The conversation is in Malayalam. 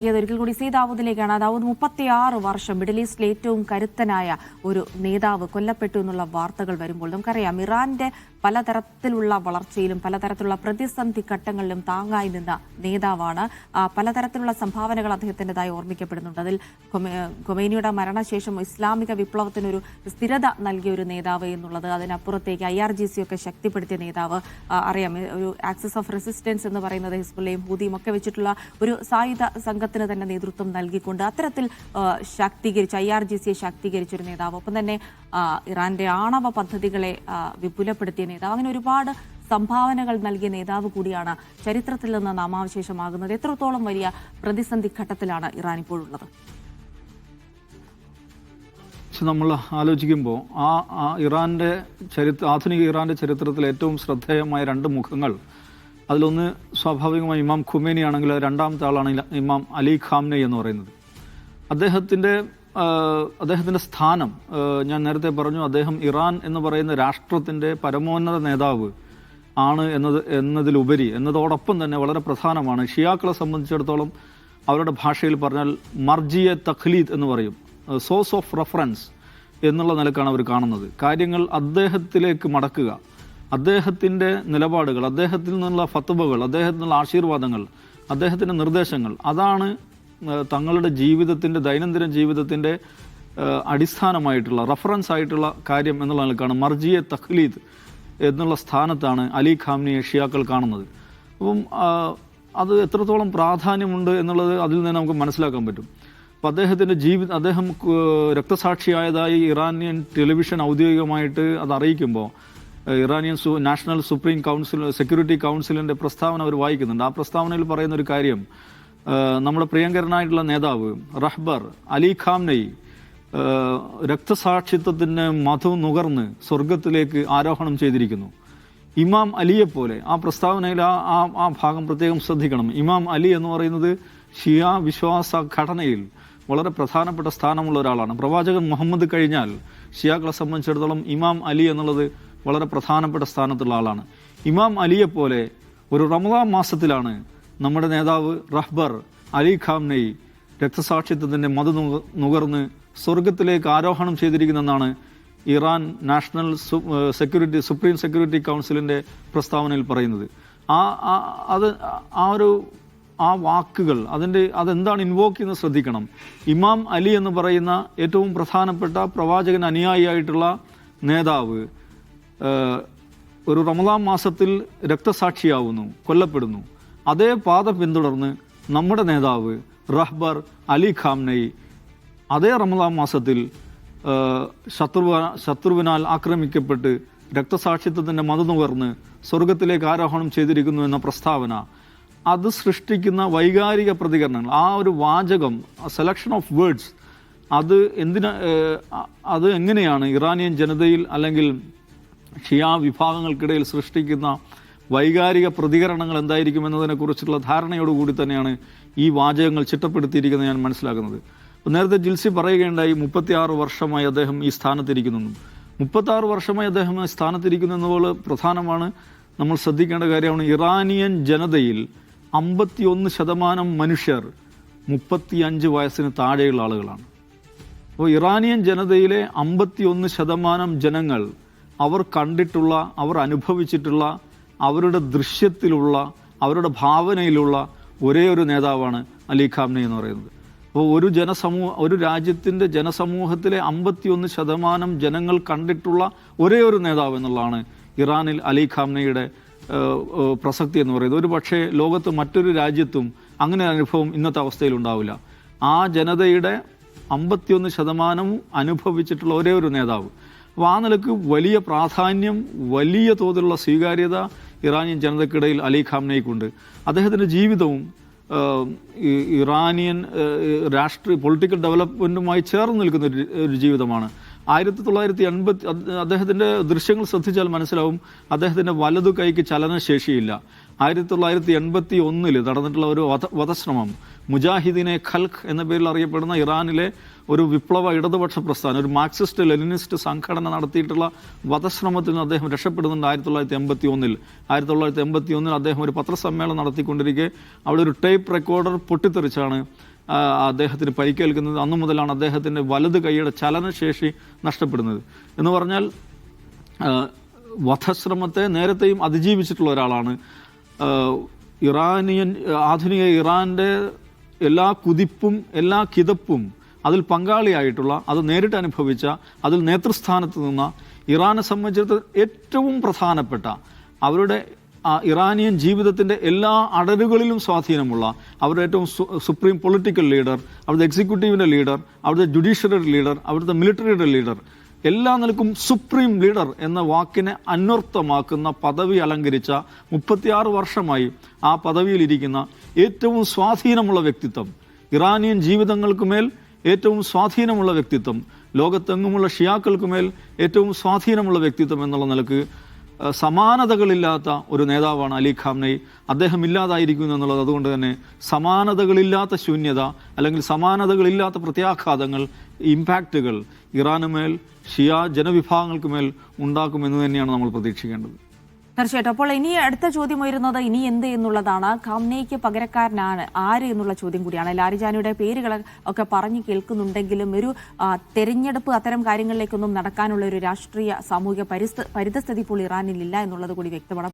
ഒരിക്കൽ കൂടി സി ദാവൂദിലേക്കാണ്. ദാവൂദ് 36 വർഷം മിഡിൽ ഈസ്റ്റിലെ ഏറ്റവും കരുത്തനായ ഒരു നേതാവ് കൊല്ലപ്പെട്ടു എന്നുള്ള വാർത്തകൾ വരുമ്പോൾ നമുക്കറിയാം ഇറാന്റെ പലതരത്തിലുള്ള വളർച്ചയിലും പലതരത്തിലുള്ള പ്രതിസന്ധി ഘട്ടങ്ങളിലും താങ്ങായി നിന്ന നേതാവാണ്. പലതരത്തിലുള്ള സംഭാവനകൾ അദ്ദേഹത്തിൻ്റെതായി ഓർമ്മിക്കപ്പെടുന്നുണ്ട്. അതിൽ ഖൊമൈനിയുടെ മരണശേഷം ഇസ്ലാമിക വിപ്ലവത്തിനൊരു സ്ഥിരത നൽകിയ ഒരു നേതാവ് എന്നുള്ളത്, അതിനപ്പുറത്തേക്ക് IRGC ഒക്കെ ശക്തിപ്പെടുത്തിയ നേതാവ്, അറിയാം ഒരു ആക്സിസ് ഓഫ് റെസിസ്റ്റൻസ് എന്ന് പറയുന്നത് ഹിസ്ബുള്ളയും ഹൂതിയും ഒക്കെ വെച്ചിട്ടുള്ള ഒരു സായുധ സംഘത്തിന് തന്നെ നേതൃത്വം നൽകിക്കൊണ്ട് അത്തരത്തിൽ ശാക്തീകരിച്ച IRGCയെ ശാക്തീകരിച്ചൊരു നേതാവ്, ഒപ്പം തന്നെ ഇറാന്റെ ആണവ പദ്ധതികളെ വിപുലപ്പെടുത്തിയ നേതാവ്, അങ്ങനെ ഒരുപാട് സംഭാവനകൾ നൽകിയ നേതാവ് കൂടിയാണ് ചരിത്രത്തിൽ നിന്ന് നാമാവശേഷമാകുന്നത്. എത്രത്തോളം വലിയ പ്രതിസന്ധി ഘട്ടത്തിലാണ് ഇറാൻ ഇപ്പോഴുള്ളത്? നമ്മൾ ആലോചിക്കുമ്പോൾ ഇറാന്റെ ആധുനിക ഇറാന്റെ ചരിത്രത്തിൽ ഏറ്റവും ശ്രദ്ധേയമായ രണ്ട് മുഖങ്ങൾ, അതിലൊന്ന് സ്വാഭാവികമായി ഇമാം ഖുമേനി ആണെങ്കിൽ രണ്ടാമത്തെ ആളാണ് ഇമാം അലി ഖാംനെയ് എന്ന് പറയുന്നത്. അദ്ദേഹത്തിൻ്റെ സ്ഥാനം ഞാൻ നേരത്തെ പറഞ്ഞു. അദ്ദേഹം ഇറാൻ എന്ന് പറയുന്ന രാഷ്ട്രത്തിൻ്റെ പരമോന്നത നേതാവ് ആണ് എന്നതിലുപരി എന്നതോടൊപ്പം തന്നെ വളരെ പ്രധാനമാണ്. ഷിയാക്കളെ സംബന്ധിച്ചിടത്തോളം അവരുടെ ഭാഷയിൽ പറഞ്ഞാൽ മർജിയെ തഖ്ലീദ് എന്ന് പറയും, സോഴ്സ് ഓഫ് റെഫറൻസ് എന്നുള്ള നിലക്കാണ് അവർ കാണുന്നത്. കാര്യങ്ങൾ അദ്ദേഹത്തിലേക്ക് മടക്കുക, അദ്ദേഹത്തിൻ്റെ നിലപാടുകൾ, അദ്ദേഹത്തിൽ നിന്നുള്ള ഫത്വകൾ, അദ്ദേഹത്തിൽ നിന്നുള്ള ആശീർവാദങ്ങൾ, അദ്ദേഹത്തിൻ്റെ നിർദ്ദേശങ്ങൾ, അതാണ് തങ്ങളുടെ ജീവിതത്തിൻ്റെ ദൈനംദിന ജീവിതത്തിൻ്റെ അടിസ്ഥാനമായിട്ടുള്ള റഫറൻസ് ആയിട്ടുള്ള കാര്യം എന്നുള്ള നിലക്കാണ് മർജിയെ തഖ്ലീദ് എന്നുള്ള സ്ഥാനത്താണ് അലി ഖാംനെയെ ഷിയാക്കൾ കാണുന്നത്. അപ്പം അത് എത്രത്തോളം പ്രാധാന്യമുണ്ട് എന്നുള്ളത് അതിൽ നിന്ന് നമുക്ക് മനസ്സിലാക്കാൻ പറ്റും. അപ്പം അദ്ദേഹത്തിൻ്റെ അദ്ദേഹം രക്തസാക്ഷിയായതായി ഇറാനിയൻ ടെലിവിഷൻ ഔദ്യോഗികമായിട്ട് അത് അറിയിക്കുമ്പോൾ Iranian national supreme council security കൗൺസിലിൻ്റെ പ്രസ്താവന അവർ വായിക്കുന്നുണ്ട്. ആ പ്രസ്താവനയിൽ പറയുന്ന ഒരു കാര്യം, നമ്മുടെ പ്രിയങ്കരനായിട്ടുള്ള നേതാവ് റഹ്ബർ അലി ഖാംനെയ് രക്തസാക്ഷിത്വത്തിന് മധു നുകർന്ന് സ്വർഗത്തിലേക്ക് ആരോഹണം ചെയ്തിരിക്കുന്നു. ഇമാം അലിയെപ്പോലെ, ആ പ്രസ്താവനയിൽ ആ ഭാഗം പ്രത്യേകം ശ്രദ്ധിക്കണം. ഇമാം അലി എന്ന് പറയുന്നത് ഷിയ വിശ്വാസ ഘടനയിൽ വളരെ പ്രധാനപ്പെട്ട സ്ഥാനമുള്ള ഒരാളാണ്. പ്രവാചകൻ മുഹമ്മദ് കഴിഞ്ഞാൽ ഷിയാക്കളെ സംബന്ധിച്ചിടത്തോളം ഇമാം അലി എന്നുള്ളത് വളരെ പ്രധാനപ്പെട്ട സ്ഥാനത്തുള്ള ആളാണ്. ഇമാം അലിയെപ്പോലെ ഒരു റമദാൻ മാസത്തിലാണ് നമ്മുടെ നേതാവ് റഹ്ബർ അലി ഖാംനെയ് രക്തസാക്ഷിത്വത്തിൻ്റെ മധു നുകർന്ന് സ്വർഗത്തിലേക്ക് ആരോഹണം ചെയ്തിരിക്കുന്നതെന്നാണ് ഇറാൻ നാഷണൽ സുപ്രീം സെക്യൂരിറ്റി കൗൺസിലിൻ്റെ പ്രസ്താവനയിൽ പറയുന്നത്. ആ വാക്കുകൾ അതെന്താണ് ഇൻവോക്ക് ചെയ്യുന്നത് ശ്രദ്ധിക്കണം. ഇമാം അലി എന്ന് പറയുന്ന ഏറ്റവും പ്രധാനപ്പെട്ട പ്രവാചകൻ അനുയായിയായിട്ടുള്ള നേതാവ് ഒരു റമദാൻ മാസത്തിൽ രക്തസാക്ഷിയാവുന്നു, കൊല്ലപ്പെടുന്നു. അതേ പാത പിന്തുടർന്ന് നമ്മുടെ നേതാവ് റഹ്ബർ അലി ഖാംനെയ് അതേ റമദാൻ മാസത്തിൽ ശത്രുവിനാൽ ആക്രമിക്കപ്പെട്ട് രക്തസാക്ഷിത്വത്തിൻ്റെ മധു നുകർന്ന് സ്വർഗത്തിലേക്ക് ആരോഹണം ചെയ്തിരിക്കുന്നു എന്ന പ്രസ്താവന, അത് സൃഷ്ടിക്കുന്ന വൈകാരിക പ്രതികരണങ്ങൾ, ആ ഒരു വാചകം, സെലക്ഷൻ ഓഫ് വേർഡ്സ്, അത് എങ്ങനെയാണ് ഇറാനിയൻ ജനതയിൽ അല്ലെങ്കിൽ ഷിയ വിഭാഗങ്ങൾക്കിടയിൽ സൃഷ്ടിക്കുന്ന വൈകാരിക പ്രതികരണങ്ങൾ എന്തായിരിക്കും എന്നതിനെക്കുറിച്ചുള്ള ധാരണയോടുകൂടി തന്നെയാണ് ഈ വാചകങ്ങൾ ചിട്ടപ്പെടുത്തിയിരിക്കുന്നത് ഞാൻ മനസ്സിലാക്കുന്നത്. നേരത്തെ ജിൽസി പറയുകയുണ്ടായി 36 വർഷമായി അദ്ദേഹം ഈ സ്ഥാനത്തിരിക്കുന്നു. 36 വർഷമായി അദ്ദേഹം സ്ഥാനത്തിരിക്കുന്നു എന്നുള്ളത് പ്രധാനമാണ്. നമ്മൾ ശ്രദ്ധിക്കേണ്ട കാര്യമാണ്. ഇറാനിയൻ ജനതയിൽ 51% മനുഷ്യർ 35 വയസ്സിന് താഴെയുള്ള ആളുകളാണ്. അപ്പോൾ ഇറാനിയൻ ജനതയിലെ 51% ജനങ്ങൾ അവർ കണ്ടിട്ടുള്ള, അവർ അനുഭവിച്ചിട്ടുള്ള, അവരുടെ ദൃശ്യത്തിലുള്ള, അവരുടെ ഭാവനയിലുള്ള ഒരേ ഒരു നേതാവാണ് അലി ഖാംനെയ് എന്ന് പറയുന്നത്. അപ്പോൾ ഒരു രാജ്യത്തിൻ്റെ ജനസമൂഹത്തിലെ 51% ജനങ്ങൾ കണ്ടിട്ടുള്ള ഒരേ ഒരു നേതാവ് എന്നുള്ളതാണ് ഇറാനിൽ അലി ഖാംനെയുടെ പ്രസക്തി എന്ന് പറയുന്നത്. ഒരു പക്ഷേ ലോകത്ത് മറ്റൊരു രാജ്യത്തും അങ്ങനെ അനുഭവം ഇന്നത്തെ അവസ്ഥയിൽ ഉണ്ടാവില്ല. ആ ജനതയുടെ 51% അനുഭവിച്ചിട്ടുള്ള ഒരേ ഒരു നേതാവ്. അപ്പോൾ ആ നിലക്ക് വലിയ പ്രാധാന്യം, വലിയ തോതിലുള്ള സ്വീകാര്യത ഇറാനിയൻ ജനതയ്ക്കിടയിൽ അലി ഖാംനെയ്ക്കുണ്ട്. അദ്ദേഹത്തിൻ്റെ ജീവിതവും ഇറാനിയൻ പൊളിറ്റിക്കൽ ഡെവലപ്മെൻറ്റുമായി ചേർന്ന് നിൽക്കുന്ന ഒരു ജീവിതമാണ്. 1980 അദ്ദേഹത്തിൻ്റെ ദൃശ്യങ്ങൾ ശ്രദ്ധിച്ചാൽ മനസ്സിലാവും, അദ്ദേഹത്തിൻ്റെ വലതു കൈക്ക് ചലനശേഷിയില്ല. 1981 നടന്നിട്ടുള്ള ഒരു വധശ്രമം, മുജാഹിദീനെ ഖൽഖ് എന്ന പേരിൽ അറിയപ്പെടുന്ന ഇറാനിലെ ഒരു വിപ്ലവ ഇടതുപക്ഷ പ്രസ്ഥാനം, ഒരു മാർക്സിസ്റ്റ് ലെനിനിസ്റ്റ് സംഘടന നടത്തിയിട്ടുള്ള വധശ്രമത്തിൽ നിന്ന് അദ്ദേഹം രക്ഷപ്പെടുന്നുണ്ട് 1981. 1981 അദ്ദേഹം ഒരു പത്രസമ്മേളനം നടത്തിക്കൊണ്ടിരിക്കെ അവിടെ ഒരു ടേപ്പ് റെക്കോർഡർ പൊട്ടിത്തെറിച്ചാണ് അദ്ദേഹത്തിന് പരിക്കേൽക്കുന്നത്. അന്നു മുതലാണ് അദ്ദേഹത്തിൻ്റെ വലത് കൈയുടെ ചലനശേഷി നഷ്ടപ്പെടുന്നത്. എന്ന് പറഞ്ഞാൽ വധശ്രമത്തെ നേരത്തെയും അതിജീവിച്ചിട്ടുള്ള ഒരാളാണ്. ആധുനിക ഇറാൻ്റെ എല്ലാ കുതിപ്പും എല്ലാ കിതപ്പും അതിൽ പങ്കാളിയായിട്ടുള്ള, അത് നേരിട്ട് അനുഭവിച്ച, അതിൽ നേതൃസ്ഥാനത്ത് നിന്ന, ഇറാനെ സംബന്ധിച്ചിടത്തോളം ഏറ്റവും പ്രധാനപ്പെട്ട, അവരുടെ ഇറാനിയൻ ജീവിതത്തിൻ്റെ എല്ലാ അടരുകളിലും സ്വാധീനമുള്ള, അവരുടെ ഏറ്റവും സുപ്രീം പൊളിറ്റിക്കൽ ലീഡർ, അവരുടെ എക്സിക്യൂട്ടീവിൻ്റെ ലീഡർ, അവരുടെ ജുഡീഷ്യറി ലീഡർ, അവിടുത്തെ മിലിറ്ററിയുടെ ലീഡർ, എല്ലാ നിലക്കും സുപ്രീം ലീഡർ എന്ന വാക്കിനെ അന്വർത്ഥമാക്കുന്ന പദവി അലങ്കരിച്ച 36 വർഷമായി ആ പദവിയിലിരിക്കുന്ന ഏറ്റവും സ്വാധീനമുള്ള വ്യക്തിത്വം, ഇറാനിയൻ ജീവിതങ്ങൾക്കുമേൽ ഏറ്റവും സ്വാധീനമുള്ള വ്യക്തിത്വം, ലോകത്തെങ്ങുമുള്ള ഷിയാക്കൾക്കുമേൽ ഏറ്റവും സ്വാധീനമുള്ള വ്യക്തിത്വം എന്നുള്ള നിലക്ക് സമാനതകളില്ലാത്ത ഒരു നേതാവാണ് അലി ഖാംനയി. അദ്ദേഹം ഇല്ലാതായിരിക്കുന്നു എന്നുള്ളത് അതുകൊണ്ട് തന്നെ സമാനതകളില്ലാത്ത ശൂന്യത അല്ലെങ്കിൽ സമാനതകളില്ലാത്ത പ്രത്യാഘാതങ്ങൾ, ഇമ്പാക്റ്റുകൾ ഇറാനുമേൽ, ഷിയ ജനവിഭാഗങ്ങൾക്കുമേൽ ഉണ്ടാക്കുമെന്ന് തന്നെയാണ് നമ്മൾ പ്രതീക്ഷിക്കേണ്ടത്. തീർച്ചയായിട്ടും. അപ്പോൾ ഇനി അടുത്ത ചോദ്യം ഉയരുന്നത് ഇനി എന്ത് എന്നുള്ളതാണ്. ഖാംനയിക്ക് പകരക്കാരനാണ് ആര് എന്നുള്ള ചോദ്യം കൂടിയാണ്. ലാരിജാനിയുടെ പേരുകൾ ഒക്കെ പറഞ്ഞു കേൾക്കുന്നുണ്ടെങ്കിലും ഒരു തെരഞ്ഞെടുപ്പ് അത്തരം കാര്യങ്ങളിലേക്കൊന്നും നടക്കാനുള്ള ഒരു രാഷ്ട്രീയ സാമൂഹിക പരിതസ്ഥിതി ഇപ്പോൾ ഇറാനിൽ ഇല്ല എന്നുള്ളത് കൂടി വ്യക്തമാണ്.